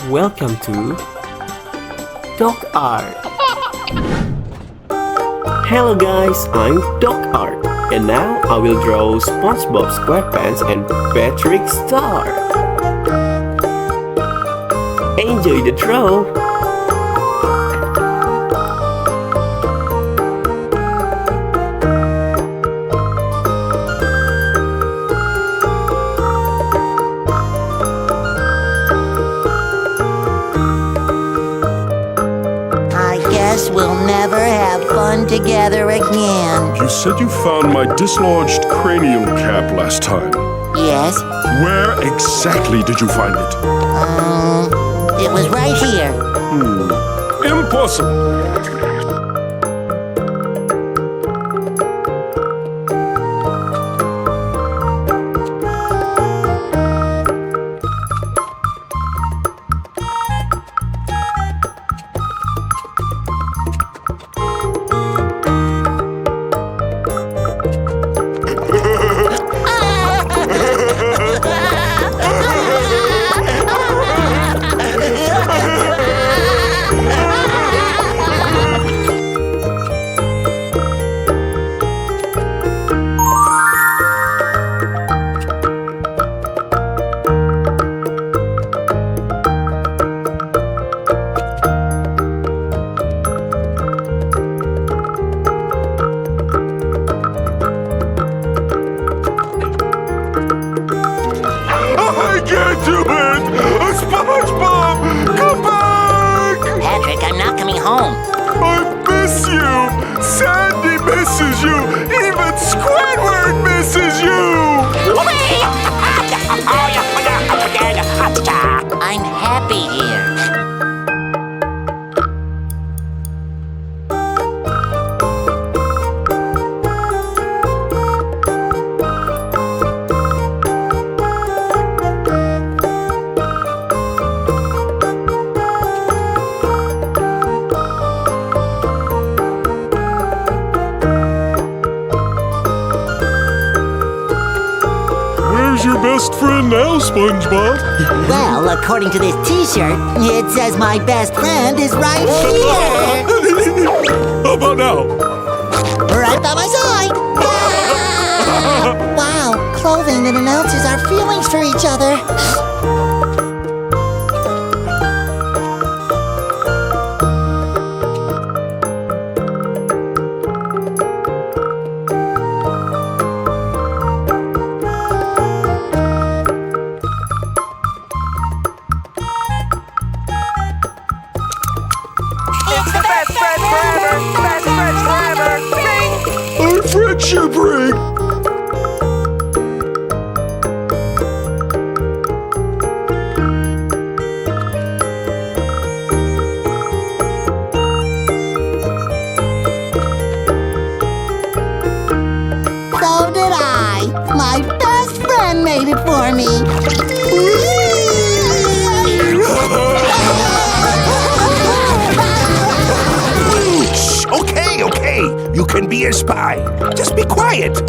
welcome to DocArt. Hello guys, I'm DocArt, and now I will draw Spongebob Squarepants and Patrick Star. Enjoy the draw! We'll never have fun together again. You said you found my dislodged cranial cap last time. Yes? Where exactly did you find it? It was right here. Impossible! Spongebob! Come back! Patrick, I'm not coming home. I miss you! Sandy misses you! Even Squidward misses you! I'm happy here. Where's your best friend now, SpongeBob? Well, according to this t-shirt, it says my best friend is right here. How about now? Right by my side. Ah! Wow, clothing that announces our feelings for each other. It's the best friend forever! Best friend forever! Ring! Our friendship ring! So did I. My best friend made it for me. Shh, okay. You can be a spy. Just be quiet.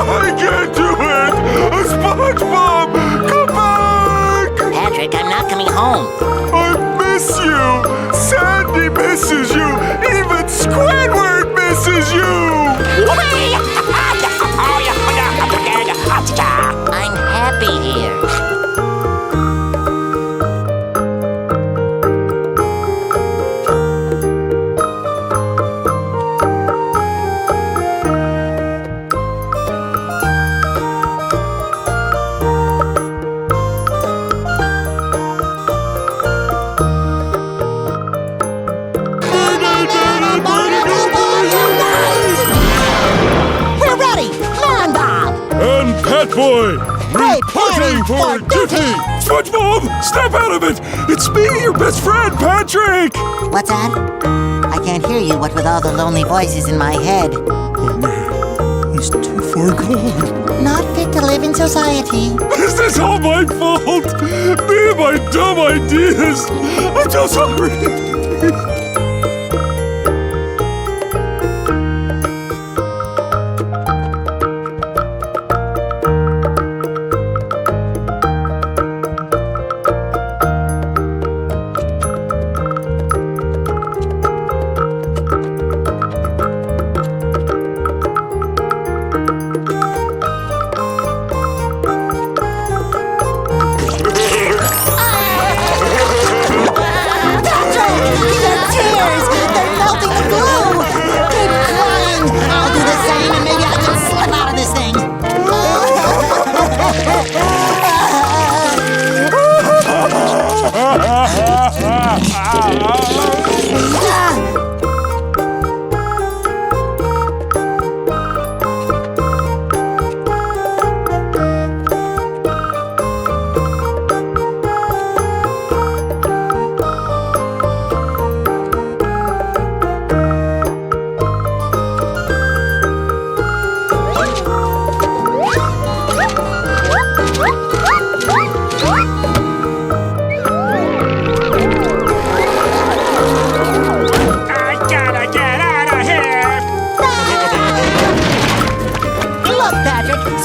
I can't do it! Spongebob! Come back! Patrick, I'm not coming home. I miss you! Sandy misses you! Even Squidward misses you! I'm happy here. Boy! Reporting for duty! SpongeBob, snap out of it! It's me, your best friend, Patrick! What's that? I can't hear you, what with all the lonely voices in my head. Oh man, he's too far gone. Not fit to live in society. Is this all my fault? Me and my dumb ideas! I'm so sorry!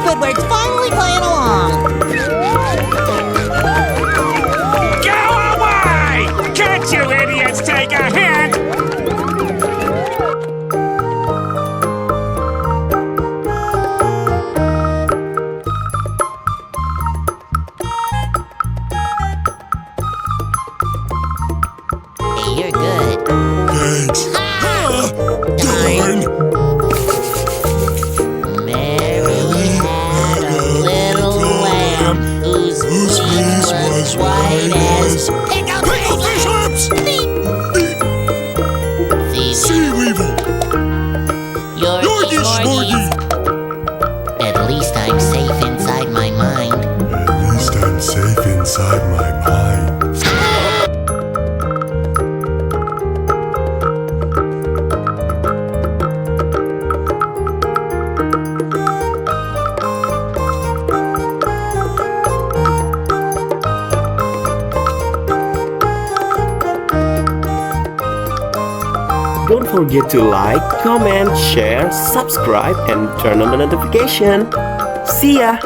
Squidward's finally playing along. Go away! Can't you idiots take a hint? Hey, you're good. Thanks. Darn! White as Picklefish lips! Sea weevil! Yorkie Smorgy! At least I'm safe inside my mind. At least I'm safe inside my mind. Don't forget to like, comment, share, subscribe, and turn on the notification. See ya!